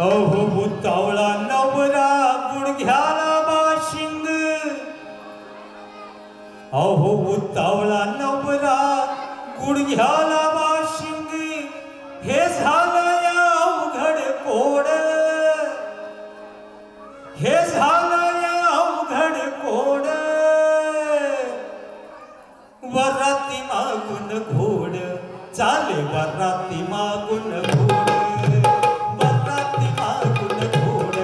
अहो भूतावळा नवरा गुडघ्याला बाशिंग, अहो भूतावळा नवरा गुडघ्याला बाशिंग, हे झालं या अवघड कोड, हे झालं या अवघड कोड, वराती मागून घोड चाले, वराती मागून घोड, वराती मागून घोड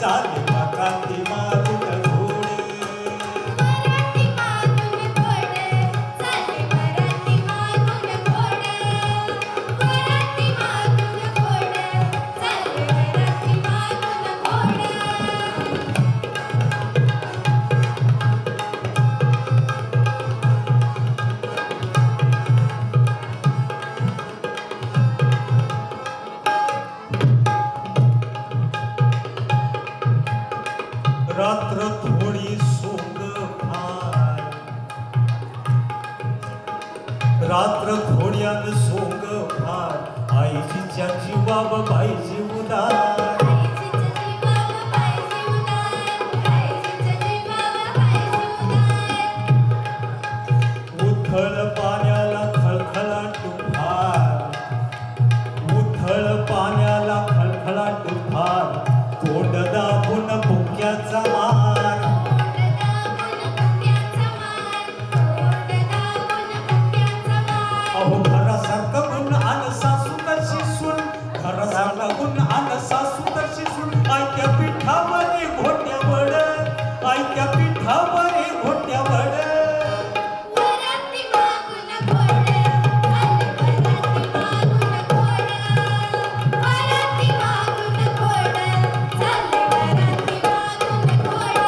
चाले, वराती मागून घोड, वराती मागून घोड चाले, वराती मागून घोड, वराती मागून घोड चाले, वराती मागून घोड. रात्र थोडी सोंग फार, रात्र थोड्यान सोंग फार, आईजीच्या जीवाव बाईजी उदार, उथळ पाण्याला खळखळाट फार, उथळ पाण्याला खळखळाट फार, तोंड दाबून भुक्याचा मार, अहो घरासारखं गुण आण सासू कशी सून, घरासारखं गुण आण सासू कशी सून, आयत्या पिठावर घोट्यावर, आयत्या पिठावर घोट्यावर, वराती मागून घोड चाले, वराती मागून घोड, वराती मागून घोड चाले, वराती मागून घोड.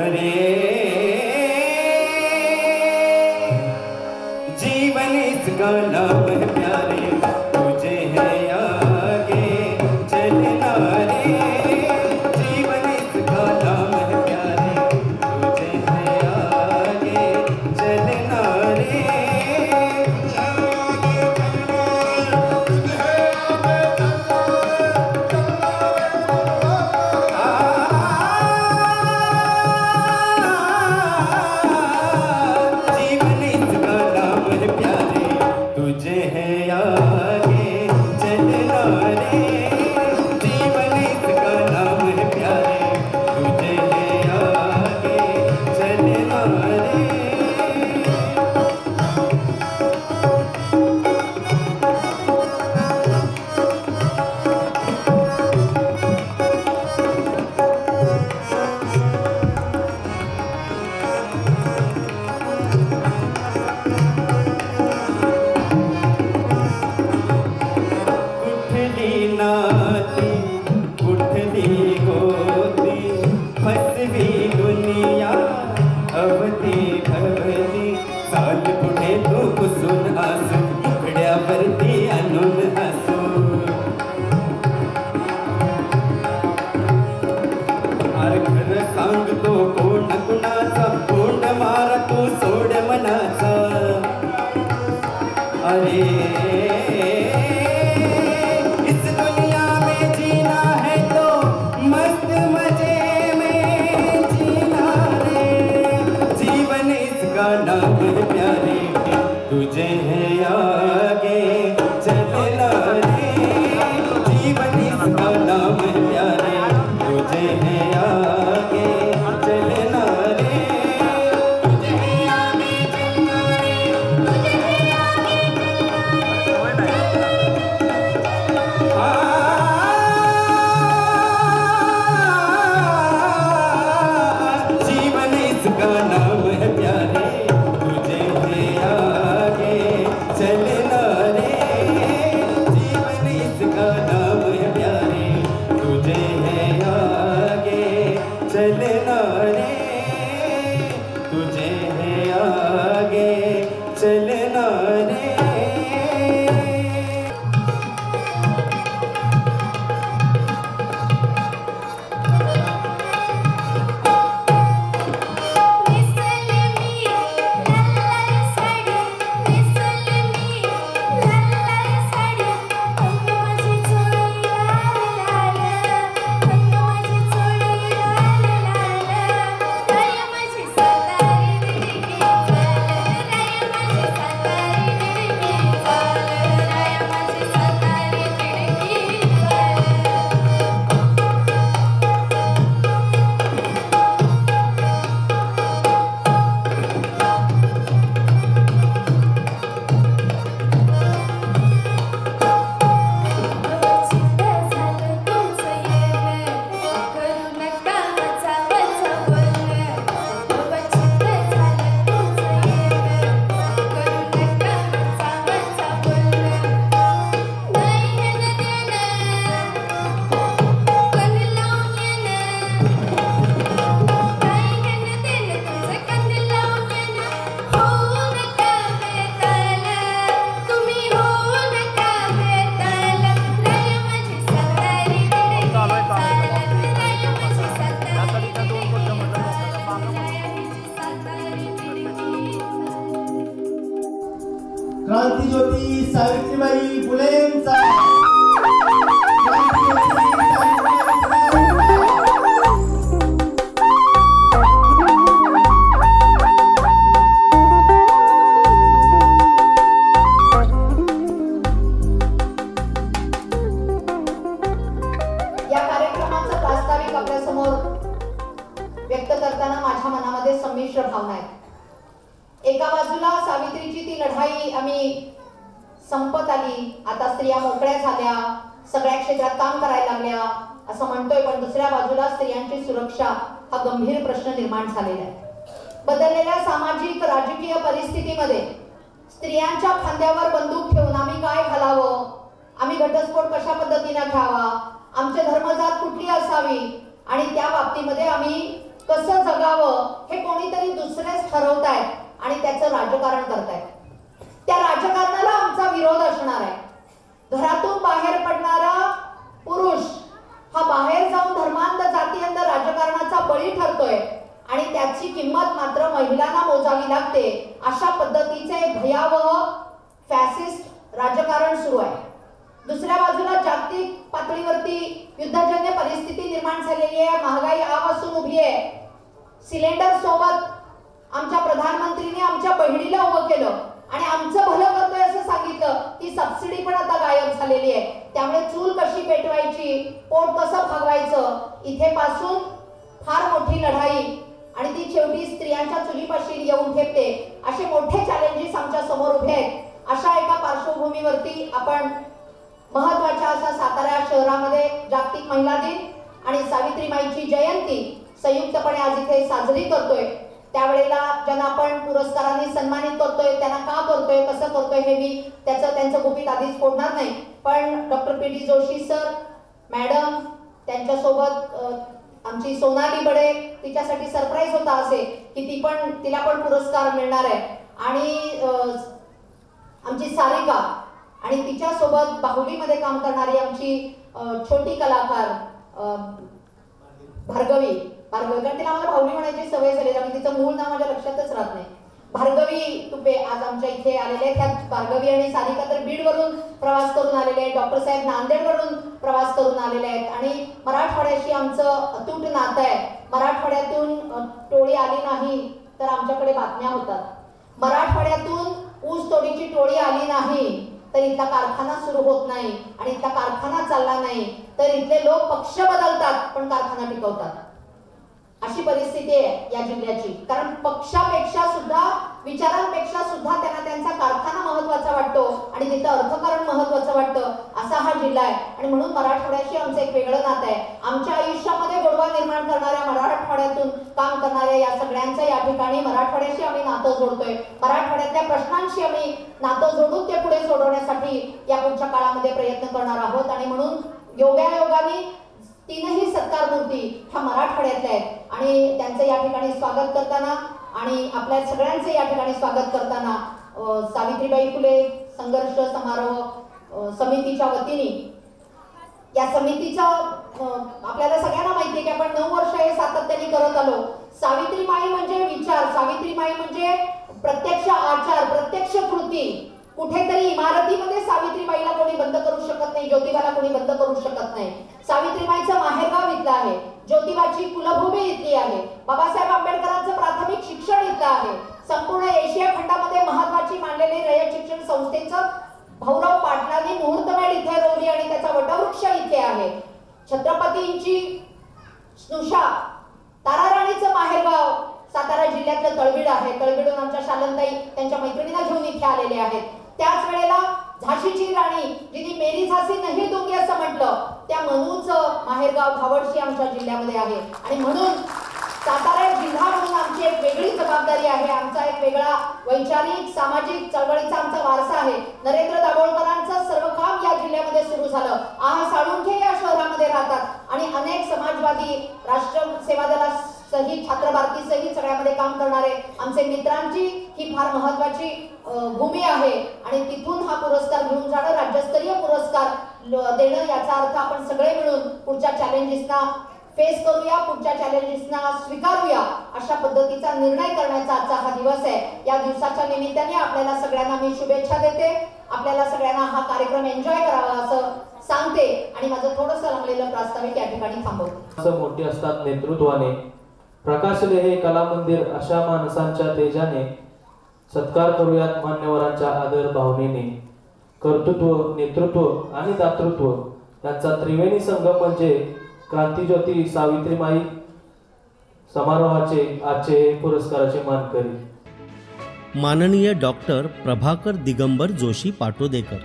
अरे जीवन इसका नाम है प्यारे, तुझे है आगे चलना रे, जीवन इसका नाम है प्यारे, तुझे है आगे चलना रे, जीवन इसका नाम है प्यारे, तुझे है आगे चलना रे, जीवन इसका नाम है प्यारे, तुझे है आगे चलना रे. कुठली नाती कुठली गोती, फसवी दुनिया अवती भवती, चाल पुढे तू पुसून हसू, मुखड्यावरती आणून हसू, अरे खरं सांगतो कोण कुणाचा, कोण मारा तू सोड मनाचा, अरे इस दुनिया में जीना है तो मस्त मजे में जीना रे, जीवन इसका नाम है प्यारे, तुझे है आगे चलना रे, जीवन इसका नाम है प्यारे, तुझे है आगे चलना रे, तुझे है आगे चलना रे, तुझे है आगे जीवन इसका नाम है प्यारे, तुझे है आगे चलना रे, जीवन इसका नाम है प्यारे, तुझे है आगे चलना रे, तुझे है आगे चलना रे. क्रांतिज्योती सावित्रीबाई फुलेंचा व्यक्त करताना माझ्या मनामध्ये संमिश्र भावना आहेत। एका बाजूला सावित्रीची ती लढाई आम्ही संपत आली, आता स्त्रिया मोकळ्या झाल्या, सगळ्या क्षेत्रात काम करायला लागल्या असं म्हणतोय, पण दुसऱ्या बाजूला स्त्रियांची सुरक्षा हा गंभीर प्रश्न निर्माण झालेला आहे। बदललेल्या सामाजिक राजकीय परिस्थितीमध्ये स्त्रियांच्या खांद्यावर बंदूक ठेवून आम्ही काय घालावं, आम्ही घटस्फोट कशा पद्धतीने घ्यावा, आमचे धर्मजात कुठली असावी आणि त्या बाबतीमध्ये आम्ही कसं जगावं हे कोणीतरी दुसरेच ठरवतायत आणि त्याचं राजकारण करतायत। त्या राजकारणाला आमचा विरोध असणार आहे। घरातून बाहेर पडणारा पुरुष हा बाहेर जाऊन धर्मांध जातीयंध राजकारणाचा बळी ठरतोय आणि त्याची किंमत मात्र महिलांना मोजावी लागते। अशा पद्धतीचे भयावह फॅसिस्ट राजकारण सुरू आहे। दुसऱ्या बाजूला जागतिक पातळीवरती युद्धजन्य परिस्थिती निर्माण झालेली आहे, महागाई आवासून उभी आहे। सिलेंडर सोबत आमच्या प्रधानमंत्रीने आमच्या बहिणीला उभं केलं आणि आमचं भलं करतोय असं सांगितलं, ती सबसिडी पण आता गायब झालेली आहे। त्यामुळे चूल कशी पेटवायची, पोट कसं भागवायचं, इथे पासून फार मोठी लढाई आणि ती शेवटी स्त्रियांच्या चुलीपाशी येऊन ठेपते। असे मोठे चॅलेंजेस आमच्या समोर उभे आहेत। अशा एका पार्श्वभूमीवरती आपण महत्वाच्या असा सातारा शहरामध्ये जागतिक महिला दिन आणि सावित्रीबाईंची जयंती संयुक्तपणे आज इथे साजरी करतोय। त्यावेळेला ज्यांना आपण पुरस्कारांनी सन्मानित करतोय त्यांना का करतोय, कसं करतोय हे मी त्यांचं गुपित आधीच फोडणार नाही, पण doctor PD. Joshi sir madam त्यांच्यासोबत आमची सोनाली बडे, तिच्यासाठी सरप्राईज होता असे की तिला पण पुरस्कार मिळणार आहे आणि आमची सारिका आणि तिच्यासोबत बाहुलीमध्ये काम करणारी आमची छोटी कलाकार भार्गवी, कारण तिला मला बाहुली म्हणायची सवय झाली त्यामुळे तिचं मूळ नाव माझ्या लक्षातच राहत नाही। भार्गवी तुपे आज आमच्या इथे आलेले आहेत। त्यात भार्गवी आणि सारिका तर बीडवरून प्रवास करून आलेले आहेत, डॉक्टर साहेब नांदेडवरून प्रवास करून आलेले आहेत आणि मराठवाड्याशी आमचं अतूट नातं आहे। मराठवाड्यातून टोळी आली नाही तर आमच्याकडे बातम्या होतात, मराठवाड्यातून ऊस तोडीची टोळी आली नाही तर इथला कारखाना सुरू होत नाही आणि इथला कारखाना चालला नाही तर इथले लोक पक्ष बदलतात पण कारखाना टिकवतात। अशी परिस्थिती आहे या जिल्ह्याची, कारण पक्षापेक्षा सुद्धा विचारांपेक्षा सुद्धा त्यांना त्यांचा कारखाना महत्वाचा वाटतो आणि तिथं अर्थकारण महत्वाचं वाटतं, असा हा जिल्हा आहे आणि म्हणून मराठवाड्याशी आमचं एक वेगळं नातं आहे। आमच्या आयुष्यामध्ये गोडवा निर्माण करणाऱ्या मराठवाड्यातून काम करणाऱ्या या सगळ्यांचं या ठिकाणी मराठवाड्याशी आम्ही नातं जोडतोय, मराठवाड्यातल्या प्रश्नांशी आम्ही नातं जोडून ते पुढे सोडवण्यासाठी या पुढच्या काळामध्ये प्रयत्न करणार आहोत आणि म्हणून योगायोगाने तीनही सत्कार मूर्ती ह्या मराठवाड्यातल्या आहेत आणि त्यांचं या ठिकाणी स्वागत करताना आणि आपल्या सगळ्यांचं या ठिकाणी स्वागत करताना सावित्रीबाई फुले संघर्ष समारोह समितीच्या वतीने या समितीचा आपल्याला सगळ्यांना माहिती आहे की आपण 9 वर्ष हे सातत्याने करत आलो। सावित्रीबाई म्हणजे विचार, सावित्रीबाई म्हणजे प्रत्यक्ष आचार, प्रत्यक्ष कृती। कुठेतरी इमारतीमध्ये सावित्रीबाईला कोणी बंद करू शकत नाही, ज्योतिबाला कोणी बंद करू शकत नाही। सावित्रीबाईचं माहेरगाव इथलं आहे, ज्योतिबाची कुलभूमी इथली आहे, बाबासाहेब आंबेडकरांचं प्राथमिक शिक्षण इथलं आहे, संपूर्ण एशिया खंडामध्ये महत्वाची मानलेली रयत शिक्षण संस्थेचं भाऊराव पाटलांनी मुहूर्तमेढ इथे रोवली आणि त्याचा वटवृक्ष इथे आहे। छत्रपतींची स्नुषा ताराराणीचं माहेरगाव सातारा जिल्ह्यातलं तळबीड आहे, तळबीडून आमच्या शालनताई त्यांच्या मैत्रिणीला घेऊन इथे आलेले आहेत। त्याच वेळेला झाशीची राणी जिने मेरी झाशी नाही दूंगी असं म्हटलं, त्या मनूचं माहेरगाव धावडशी आमच्या जिल्ह्यामध्ये आहे आणि म्हणून सातारा जिल्हा म्हणून आमची एक वेगळी जबाबदारी आहे, आमचा एक वेगळा वैचारिक सामाजिक चळवळीचा आमचा वारसा आहे। नरेंद्र दाभोळकरांचं सर्व काम या जिल्ह्यामध्ये सुरू झालं। साळुंखे या शहरामध्ये राहतात आणि अनेक समाजवादी राष्ट्र सेवा दला सहित छात्र भारती सहित सगळ्यामध्ये काम करणारे आमचे मित्रांची ही फार महत्वाची भूमी आहे आणि तिथून हा पुरस्कार घेऊन जाणं, राज्यस्तरीय पुरस्कार देणं, याचा अर्थ आपण सगळे मिळून पुढच्या चॅलेंजेसना फेस करूया, पुढच्या चॅलेंजेसना स्वीकारूया अशा पद्धतीचा निर्णय करण्याचा आजचा हा दिवस आहे. या दिवसाच्या निमित्ताने आपल्याला सगळ्यांना मी शुभेच्छा देते. आपल्याला सगळ्यांना हा कार्यक्रम एन्जॉय करावा असं सांगते आणि माझं थोडंसं लांबलेलं प्रास्ताविक या ठिकाणी थांबवते. मोठी असतात नेतृत्वाने, प्रकाशले हे कला मंदिर अशा माणसांच्या तेजाने, सत्कार करूयात मान्यवरांच्या आदर भावनेने. कर्तृत्व, नेतृत्व आणि दातृत्व यांचा त्रिवेणी संगम म्हणजे क्रांतीज्योती सावित्रीमाई समारोहाचे आजचे पुरस्काराचे मानकरी माननीय डॉक्टर प्रभाकर दिगंबर जोशी पाटोदेकर.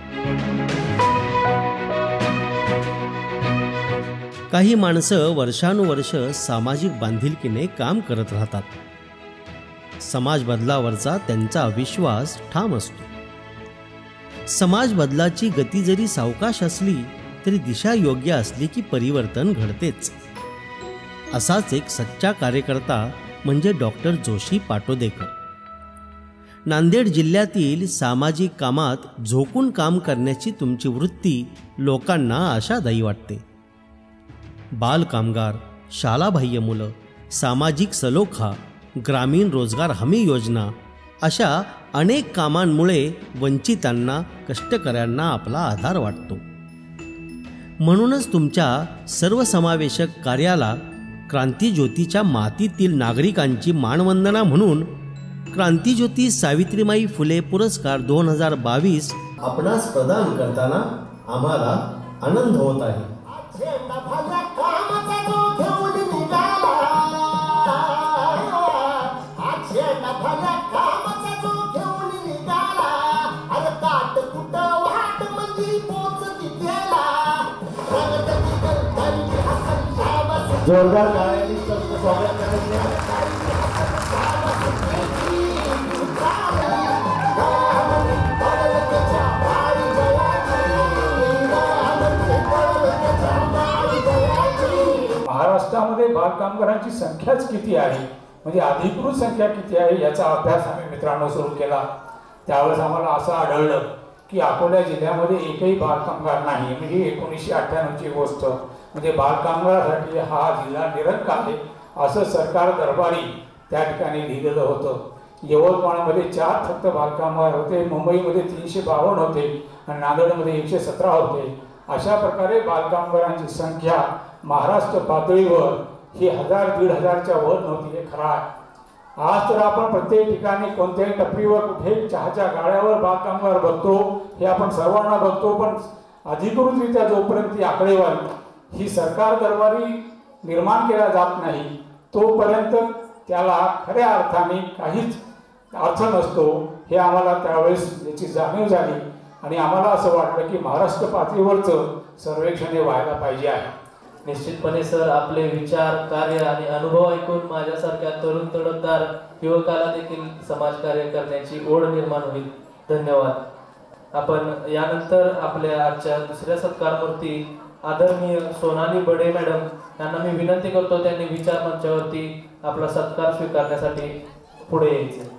काही माणसं वर्षानुवर्ष सामाजिक बांधिलकीने काम करत राहतात. समाज बदलावरचा त्यांचा विश्वास ठाम असतो. समाज बदलाची गती जरी सावकाश असली तरी दिशा योग्य असली की परिवर्तन घडतेच. असाच एक सच्चा कार्यकर्ता म्हणजे डॉक्टर जोशी पाटोदेकर. नांदेड जिल्ह्यातील सामाजिक कामात झोकून काम करण्याची तुमची वृत्ती लोकांना आशादायी वाटते. बाल कामगार, शालाबाह्य मुलं, सामाजिक सलोखा, ग्रामीण रोजगार हमी योजना अशा अनेक कामांमुळे वंचितांना, कष्टकऱ्यांना आपला आधार वाटतो. म्हणूनच तुमच्या सर्वसमावेशक कार्याला क्रांतीज्योतीच्या मातीतील नागरिकांची मानवंदना म्हणून क्रांतीज्योती सावित्रीमाई फुले पुरस्कार 2022 आपणास प्रदान करताना आम्हाला आनंद होत आहे. जोरदार टाळ्यांनी स्वागत करायचे. महाराष्ट्रामध्ये बालकामगारांची संख्याच किती आहे, म्हणजे अधिकृत संख्या किती आहे याचा अभ्यास आम्ही मित्रांनो सुरू केला. त्यावेळेस आम्हाला असं आढळलं की अकोला जिल्ह्यामध्ये एकही बालकामगार नाही. म्हणजे 1998ची गोष्ट. म्हणजे बालकामगारासाठी हा जिल्हा निरंकार आहे असं सरकार दरबारी त्या ठिकाणी लिहिलेलं होतं. यवतमाळमध्ये 4 फक्त बालकामगार होते, मुंबईमध्ये 352 होते आणि नांदेडमध्ये 117 होते. अशा प्रकारे बालकामगारांची संख्या महाराष्ट्र पातळीवर ही 1000-1500च्या वर नव्हती. हे खरं आहे. आज तर आपण प्रत्येक ठिकाणी कोणत्याही टपरीवर कुठे चहाच्या गाड्यावर बालकामगार बघतो, हे आपण सर्वांना बघतो. पण अधिकृतरित्या जोपर्यंत ती आकडेवारी ही सरकार दरबारी निर्माण केला जात नाही तोपर्यंत त्याला खऱ्या अर्थाने काहीच अर्थ नसतो. हे आम्हाला त्यावेळेस याची जाणीव झाली आणि आम्हाला असं वाटलं की महाराष्ट्र पातळीवरचं सर्वेक्षण हे व्हायला पाहिजे आहे. निश्चितपणे सर, आपले विचार, कार्य आणि अनुभव ऐकून माझ्यासारख्या तरुण तडफदार युवकाला देखील समाजकार्य करण्याची ओढ निर्माण होईल. धन्यवाद. आपण यानंतर आपल्या आजच्या दुसऱ्या सत्कारमूर्ती आदरणीय सोनाली बडे मॅडम यांना मी विनंती करतो त्यांनी विचार मंचावरती आपला सत्कार स्वीकारण्यासाठी पुढे यायचे.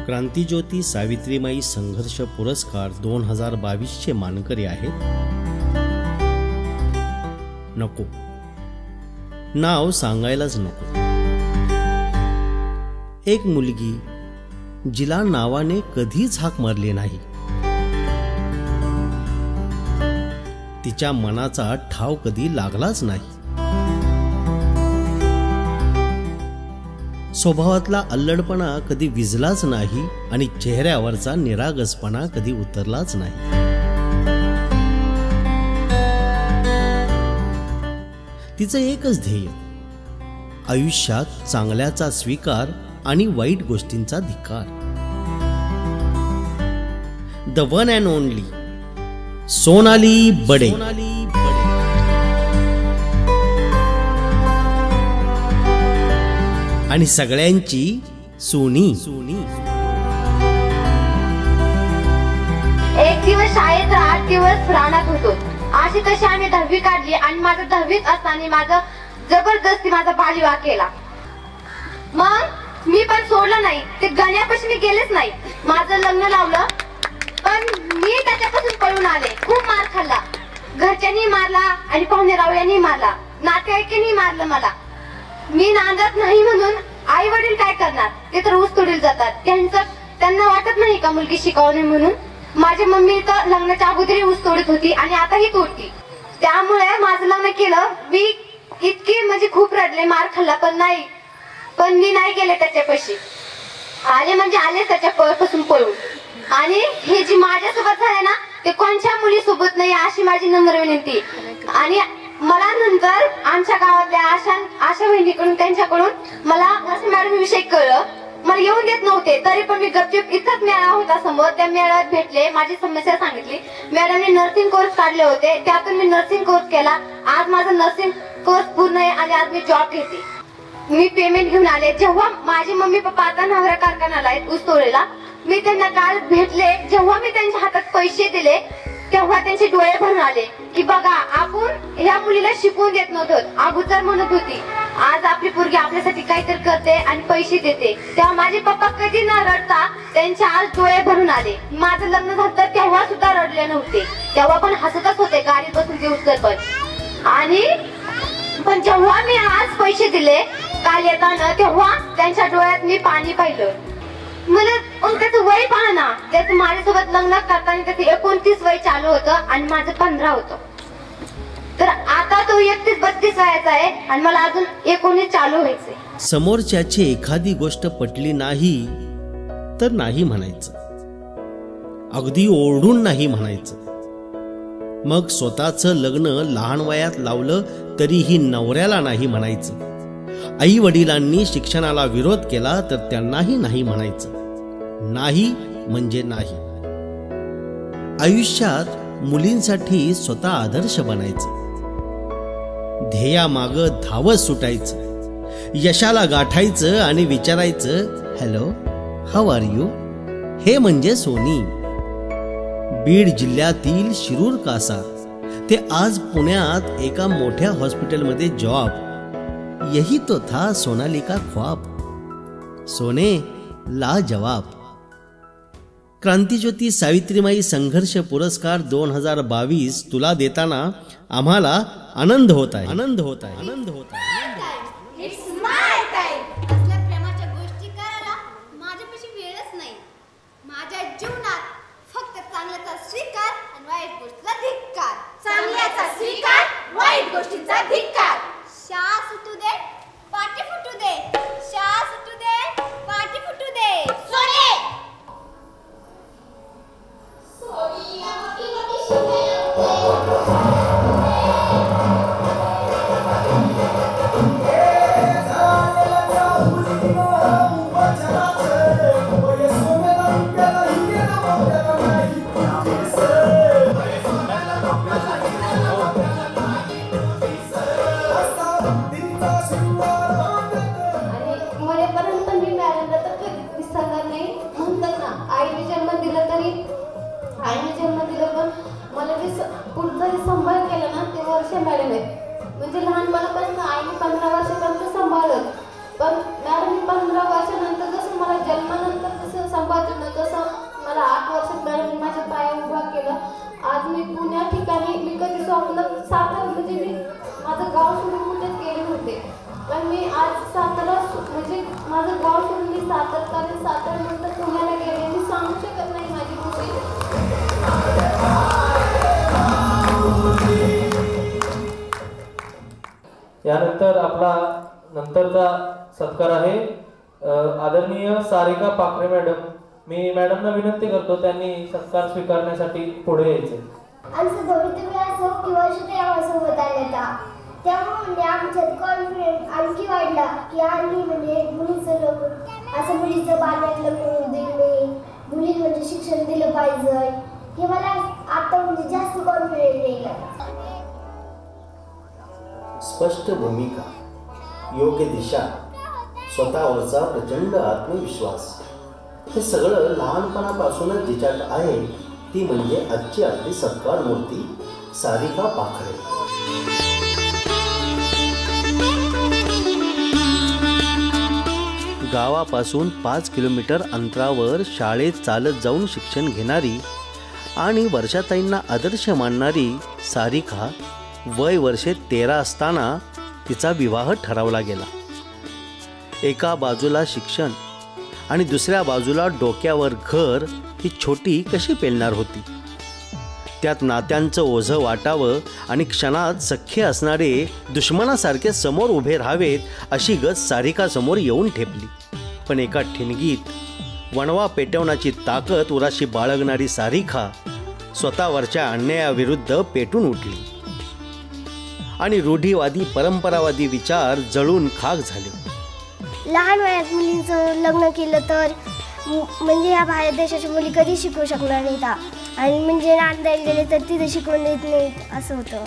क्रांतीज्योती सावित्रीमाई संघर्ष पुरस्कार 2022चे मानकरी आहेत. नको, नाव सांगायलाच नको. एक मुलगी जिला नावाने कधीच हाक मारली नाही, तिच्या मनाचा ठाव कधी लागलाच नाही. स्वभावातला अल्लडपणा कधी विझलाच नाही आणि चेहऱ्यावरचा निरागसपणा कधी उतरलाच नाही. तिचं एकच ध्येय, आयुष्यात चांगल्याचा स्वीकार आणि वाईट गोष्टींचा धिक्कार. The one and only Sonali Bade. आणि सगळ्यांची सोनी. एक दिवस शाळेत 8 दिवस राहणार होतो. अशी तशी आम्ही 10वी काढली आणि माझं 10वीत असताना माझं जबरदस्ती माझा बालविवाह केला. मग मी पण सोडलं नाही, ते गण्यापाशी मी गेलेच नाही. माझं लग्न लावलं पण मी माझ्यापासून पळून आले, खूप मार खाल्ला, घरच्यांनी मारला आणि पाहुणेराव यांनी मारला, नातेवाईकांनी मारलं मला. मी नांदत नाही म्हणून आई वडील काय करणार, ते तर ऊस तोडीला जातात. त्यांना वाटत नाही का मुलगी शिकावू नये म्हणून. माझी मम्मी तर लग्नाच्या अगोदरही ऊस तोडत होती आणि आताही तोडती. त्यामुळे माझं लग्न केलं. मी इतकी म्हणजे खूप रडले, मार खाल्ला, पण मी नाही गेले त्याच्यापाशी. आले म्हणजे आले त्याच्यापासून पळून. आणि हे जी माझ्यासोबत झाले ना ते कोणत्या मुलीसोबत नाही, अशी माझी नम्र विनंती. आणि मला नंतर आमच्या गावातल्या आशा बहिणीकडून त्यांच्याकडून मला नर्सिंग मॅडम विषयी कळलं. मला येऊन देत नव्हते, तरी पण मी गपचूप इथंच मेळावा होता समोर, त्या मेळाव्यात भेटले, माझी समस्या सांगितली. मॅडमने नर्सिंग कोर्स काढले होते, त्यातून मी नर्सिंग कोर्स केला. आज माझा नर्सिंग कोर्स पूर्ण आहे आणि आज मी जॉब घेते. मी पेमेंट घेऊन आले. जेव्हा माझे मम्मी पप्पा आता नवरा कारखान्याला आहेत ऊस तोडीला, मी त्यांना काल भेटले. जेव्हा मी त्यांच्या हातात पैसे दिले तेव्हा त्यांचे डोळे भरून आले की बघा, आपण ह्या मुलीला शिकवून देत नव्हतो. अगोदर म्हणत होती आज आपली पोरगी आपल्यासाठी काहीतरी करते आणि पैसे देते. तेव्हा माझे पप्पा कधी न रडता त्यांचे आज डोळे भरून आले. माझं लग्न झालं तेव्हा सुद्धा रडले नव्हते, तेव्हा पण हसतच होते गाडीत बसून दिवसभर. पण जेव्हा मी आज पैसे दिले काल येताना, तेव्हा त्यांच्या डोळ्यात मी पाणी पाहिलं. मला त्याचं वय पहा ना, त्याचं माझ्यासोबत लग्न करताना त्याचं 29 वय चालू होतं आणि माझं 15 होतं. तर आता तो 31-32 वयाचा आहे आणि मला अजून 19 चालू व्हायचंय. समोरच्याची एखादी गोष्ट पटली नाही तर नाही म्हणायचं, अगदी ओरडून नाही म्हणायचं. मग स्वतःचं लग्न लहान वयात लावलं तरीही नवऱ्याला नाही म्हणायचं. आई वडिलांनी शिक्षणाला विरोध केला तर त्यांनाही नाही म्हणायचं. नाही म्हणजे नाही. आयुष्यात मुलींसाठी स्वतः आदर्श बनायचं, ध्येयामागं धावत सुटायचं, यशाला गाठायचं आणि विचारायचं हॅलो हाऊ आर यू. हे म्हणजे सोनी. बीड जिल्ह्यातील शिरूर कासार ते आज पुण्यात एका मोठ्या हॉस्पिटलमध्ये जॉब. यही तो था सोनालिका ख्वाब. सोने लाजवाब. क्रांतिज्योती सावित्रीमाई संघर्ष पुरस्कार 2022 तुला देताना आम्हाला आनंद होत आहे. It's my time. असल्या प्रेमाच्या गोष्टी करायला माझ्यापाशी वेळच नाही. माझ्या जीवनात फक्त चांगल्याचा स्वीकार आणि वाईट गोष्टीचा धिक्कार. चांगल्याचा स्वीकार, वाईट गोष्टीचा धिक्कार. शाळा सुटू दे, पाठी फुटू दे. शाळा सुटू दे, पाठी फुटू दे. सोने सांभाळ केलं ना ते वर्ष मॅडम आहेत. म्हणजे लहानपणापासून आईने 15 वर्षापर्यंत सांभाळलं, पण मॅडम 15 वर्षानंतर जसं मला जन्मानंतर जसं सांभाळत ना तसं मला 8 वर्षात मॅडमने माझ्या पाया उभा केलं. आज मी पुण्या ठिकाणी मी कधी स्वप्न सातारा म्हणजे मी माझं गाव सोडून कुठेच गेले होते, पण मी आज सातारा म्हणजे माझं गाव सोडून मी साताऱ्यानंतर पुण्याला गेले. मी सांगू शकत नाही माझी खुशी. यानंतर आपला नंतरचा सत्कार आहे आदरणीय सारिका पाखरे मॅडम. मी मॅडमना विनंती करतो त्यांनी सत्कार स्वीकारण्यासाठी पुढे यायचे. आमचं भवितव्य असं की वर्ष ते आमच्यासोबत आले त्यामुळे आमच्यात कॉन्फिडन्स आणखी वाढला की आम्ही म्हणजे मुलीचं लग्न असं मुलीचं बाल्यात लग्न होऊ देणे, मुली म्हणजे शिक्षण दिलं पाहिजे, हे मला आता म्हणजे जास्त कॉन्फिडन्स येईल. स्पष्ट भूमिका, योग्य दिशा, स्वतःवरचा प्रचंड आत्मविश्वास, हे सगळं लहानपणापासूनच जिच्यात आहे ती म्हणजे आजची आपली सत्कार मूर्ती सारिका पाखरे. गावापासून 5 किलोमीटर अंतरावर शाळेत चालत जाऊन शिक्षण घेणारी आणि वर्षाताईंना आदर्श मानणारी सारिका वय वर्षे 13 असताना तिचा विवाह ठरवला गेला. एका बाजूला शिक्षण आणि दुसऱ्या बाजूला डोक्यावर घर ही छोटी कशी पेलणार होती. त्यात नात्यांचं ओझं वाटावं आणि क्षणात सख्खे असणारे दुश्मनासारखे समोर उभे राहावेत अशी गत सारिकासमोर येऊन ठेपली. पण एका ठिणगीत वणवा पेटवण्याची ताकद उराशी बाळगणारी सारिका स्वतःवरच्या अन्यायाविरुद्ध पेटून उठली आणि रूढीवादी परंपरावादी विचार जळून खाक झाले. लहान वयात मुलींचं लग्न केलं तर म्हणजे ह्या भारत देशाच्या मुली कधी शिकू शकणार नाहीत आणि म्हणजे नांदायला गेले तर तिथे शिकवून देत नाहीत असं होतं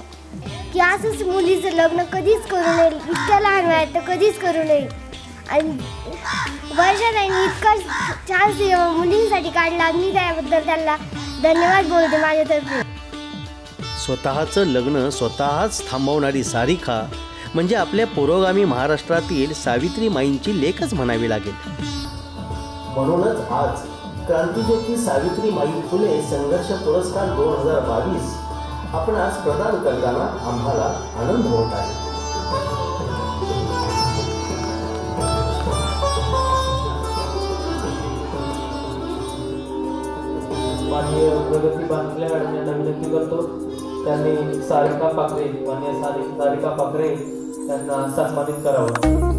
की असंच मुलीचं लग्न कधीच करू नये. इतक्या लहान वयात तर कधीच करू नये. आणि वर्षाताईंनी इतका चान्स मुलींसाठी काढला. मी त्याबद्दल त्यांना धन्यवाद बोलते माझ्यातर्फे. स्वतःचं लग्न स्वतःच थांबवणारी सारिका म्हणजे आपल्या पुरोगामी महाराष्ट्रातील सावित्रीमाईंची लेखच म्हणावी लागेल. म्हणूनच आज क्रांतिज्योती सावित्रीमाई फुले संघर्ष पुरस्कार 2022 आपण आज प्रदान करताना आम्हाला आनंद होत आहे. माननीय प्रगती बांधले मॅडम यांना विनंती करतो त्यांनी सारिका पाखरे माननीय सारिका पाखरे यांना सन्मानित करावं.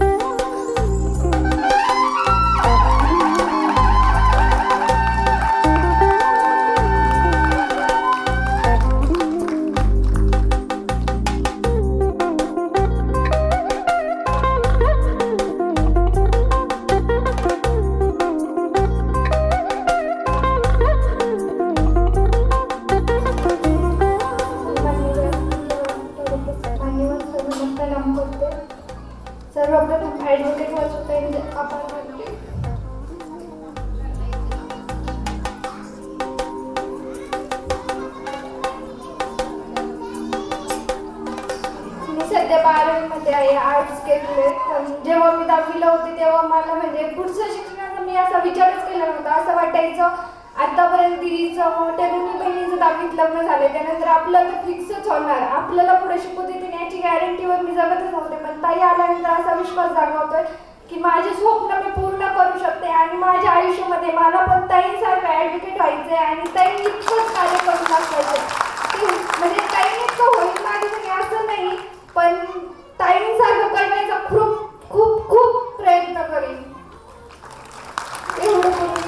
सर्वप्रथम ॲडव्होकेट वर्षाताईंचे आभार मानते. मी सध्या 12वीमध्ये आहे, आर्ट्स केलेले. जेव्हा मी 10वीला होते तेव्हा मला म्हणजे पुढच्या शिक्षणाचा मी असा विचारच केला नव्हता. असं वाटायचं आतापर्यंत दिदीचं मोठ्या दोन्ही बहिणीचं 10वीत लग्न झालं त्यानंतर आपलं तर फिक्सच होणार, आपल्याला पुढे शिकू देते याची गॅरंटीवर मी जगतच नव्हते. पण ताई आल्यानंतर असा विश्वास जागवतोय की माझे स्वप्न मी पूर्ण करू शकते आणि माझ्या आयुष्यामध्ये मला पण ताईंसारखं ॲडव्होकेट व्हायचंय आणि ताई इतकंच कार्य करून दाखवायचं. म्हणजे ताईने इतकं होईल माझ्यासाठी असं नाही, पण ताईंसारखं करण्याचा खूप खूप खूप प्रयत्न करेन. एवढं करून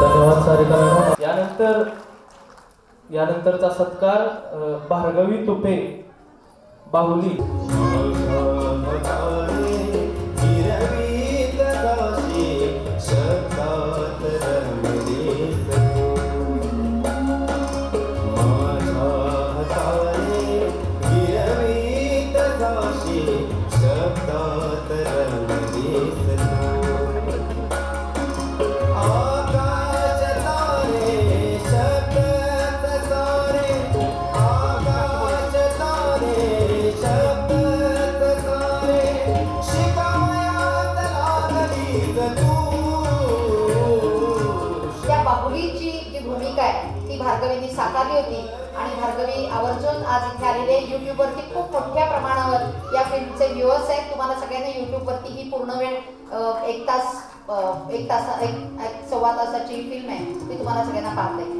धन्यवाद सारिका मॅडम. यानंतरचा सत्कार भार्गवी तुपे बाहुली. भार्गवींनी साकारली होती आणि भार्गवी आवर्जून आज इथे आलेले यूट्यूबवरती खूप मोठ्या प्रमाणावर या फिल्मचे व्ह्युअर्स आहेत. तुम्हाला सगळ्यांना यूट्यूबवरती ही पूर्ण वेळ 1.25 तासाची फिल्म आहे ती तुम्हाला सगळ्यांना पाहता येईल.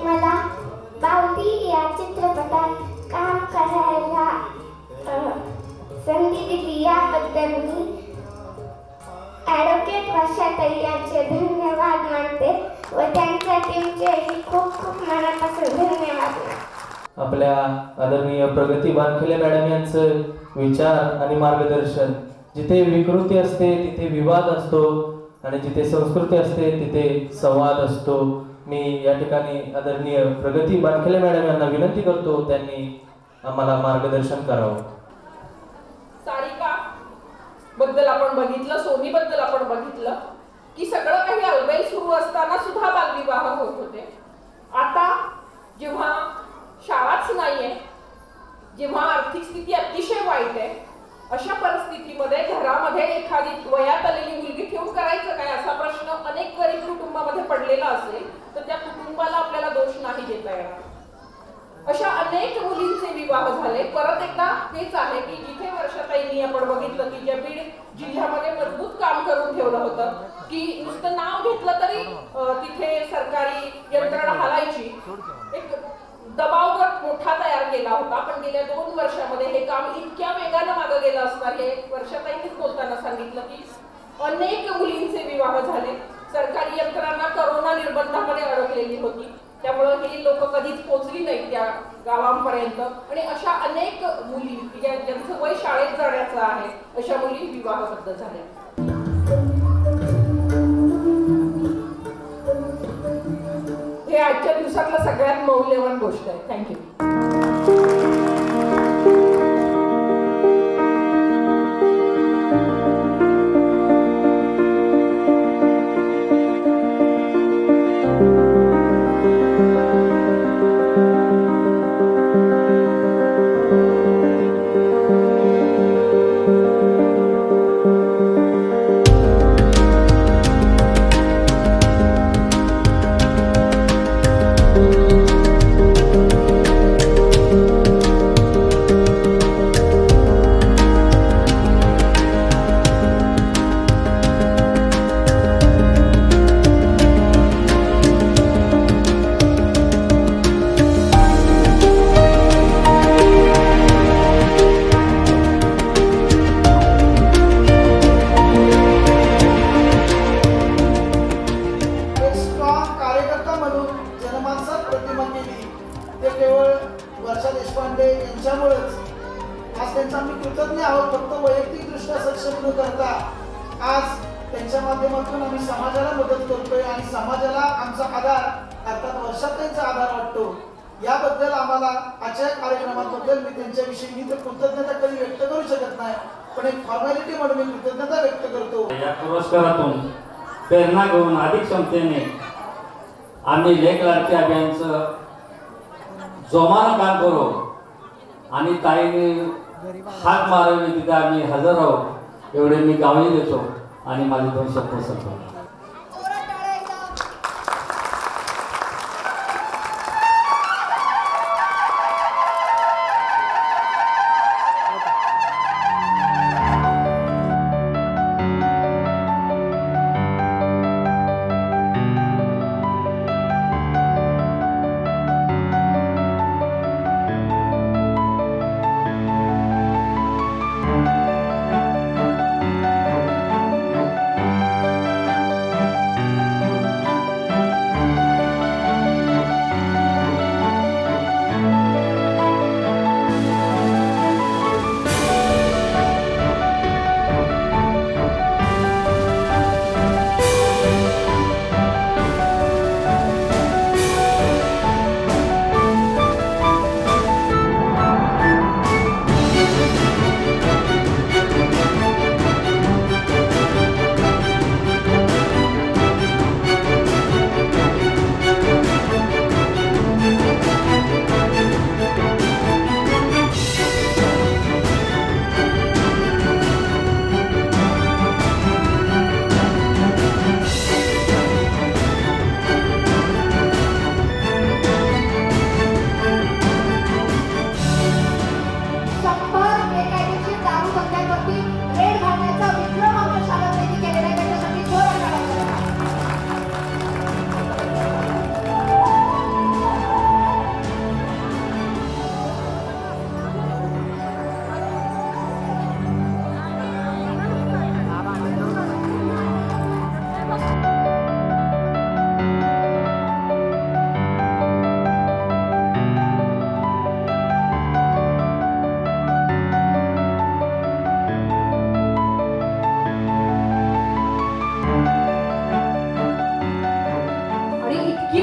मला बाहुली या चित्रपटात काम करायला संधी दिली याबद्दल मी ॲडव्होकेट वर्षाताई यांचे धन्यवाद मानते व त्यांच्या टीमचेही खूप खूप मनापासून धन्यवाद. आपल्या आदरणीय प्रगती बानखेले मॅडम यांचं विचार आणि मार्गदर्शन. जिथे विकृती असते तिथे विवाद असतो आणि जिथे संस्कृती असते तिथे संवाद असतो. मी या ठिकाणी आदरणीय प्रगती बानखेले मॅडम यांना विनंती करतो त्यांनी आम्हाला मार्गदर्शन करावं. सारिका बद्दल आपण बघितलं, सोनी बद्दल आपण बघितलं की सगळं काही अलबेल सुरू असताना सुद्धा बालविवाह होत होते. आता जेव्हा शाळाच नाहीये, जेव्हा आर्थिक स्थिती अतिशय वाईट आहे, अशा परिस्थितीमध्ये घरामध्ये एखादी वयात आलेली मुलगी ठेवून करायचं काय असा प्रश्न अनेक गरीब कुटुंबामध्ये पडलेला असेल तर त्या कुटुंबाला आपल्याला दोष नाही देता येणार. अशा अनेक मुलींचे विवाह झाले. परत एकदा हेच आहे की जिथे वर्षाताईंनी आपण बघितलं की ज्या बीड जिल्ह्यामध्ये मजबूत काम करून ठेवलं होतं की नुसतं नाव घेतलं तरी तिथे सरकारी यंत्रणा हलायची, एक दबावगट मोठा तयार केला होता. पण गेल्या 2 वर्षामध्ये हे काम इतक्या वेगानं मागे गेलं असणार हे वर्षाताईंनीच बोलताना सांगितलं की अनेक मुलींचे विवाह झाले. सरकारी यंत्रणा करोना निर्बंधामध्ये अडकलेली होती, त्यामुळे ही लोक कधीच पोहोचली नाही त्या गावांपर्यंत. आणि अशा अनेक मुली ज्यांचं वय शाळेत जाण्याचं आहे अशा मुली विवाहबद्ध झाल्या. हे आजच्या दिवसातलं सगळ्यात मौल्यवान गोष्ट आहे. थँक्यू. प्रेरणा घेऊन अधिक क्षमतेने आम्ही लेक लाडकी अभियानचं जोमानं काम करू आणि ताईने हात मारावी तिथे आम्ही हजर आहोत एवढे मी गावी देतो आणि माझे 2 शब्द सांगतो.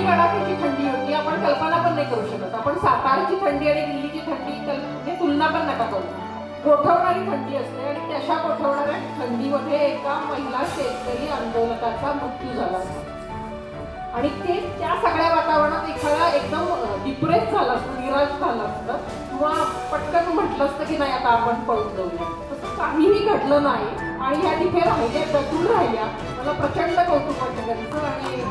कडाक्याची थंडी होती, आपण कल्पना पण नाही करू शकत. आपण सातारची थंडी आणि दिल्लीची थंडी तुलना पण नका करू. गोठवणारी थंडी असते आणि तशा गोठवणाऱ्या थंडीमध्ये एका महिला शेतकरी आंदोलकाचा मृत्यू झाला आणि ते त्या सगळ्या वातावरणात एखादा एकदम डिप्रेस झाला असतं, निराश झाला असतं किंवा पटकन म्हटलं असतं की नाही आता आपण पळून जाऊया. तसं काहीही घडलं नाही आणि ह्या तिथे राहिल्या, दटून राहिल्या. मला प्रचंड कौतुक वाटतं त्यांचं. आणि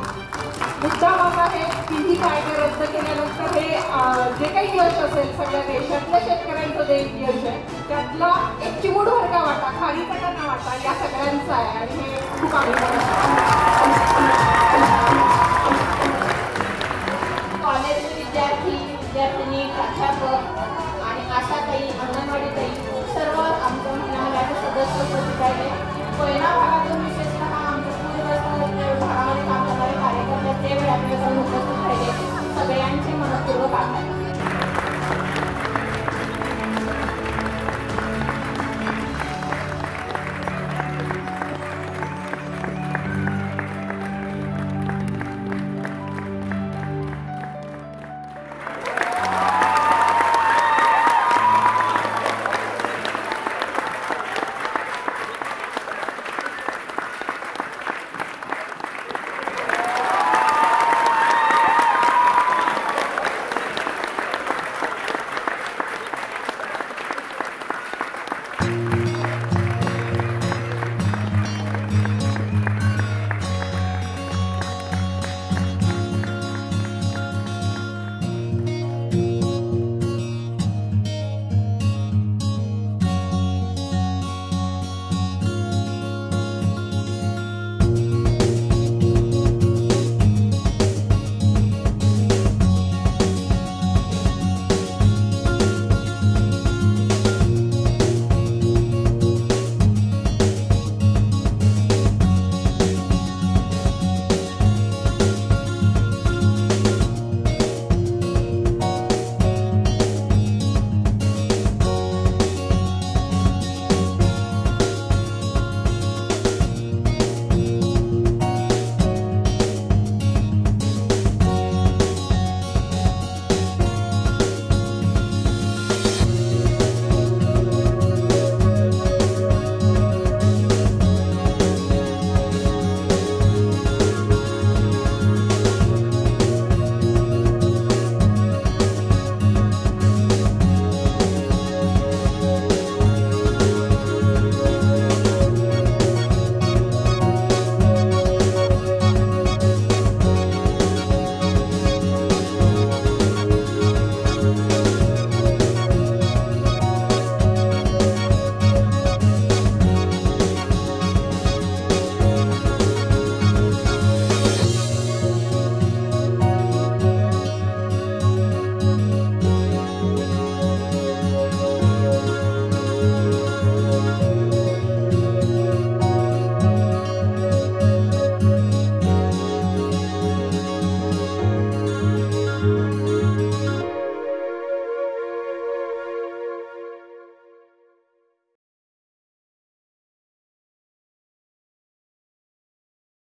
मुद्दा माझा आहे तिन्ही कायदे रद्द केल्यानंतर हे जे काही यश असेल सगळ्या देशातल्या शेतकऱ्यांचं जे यश आहे त्यातला एक चिमूटभर का वाटा, खारीचा का वाटा या सगळ्यांचा आहे आणि हे खूप आनंद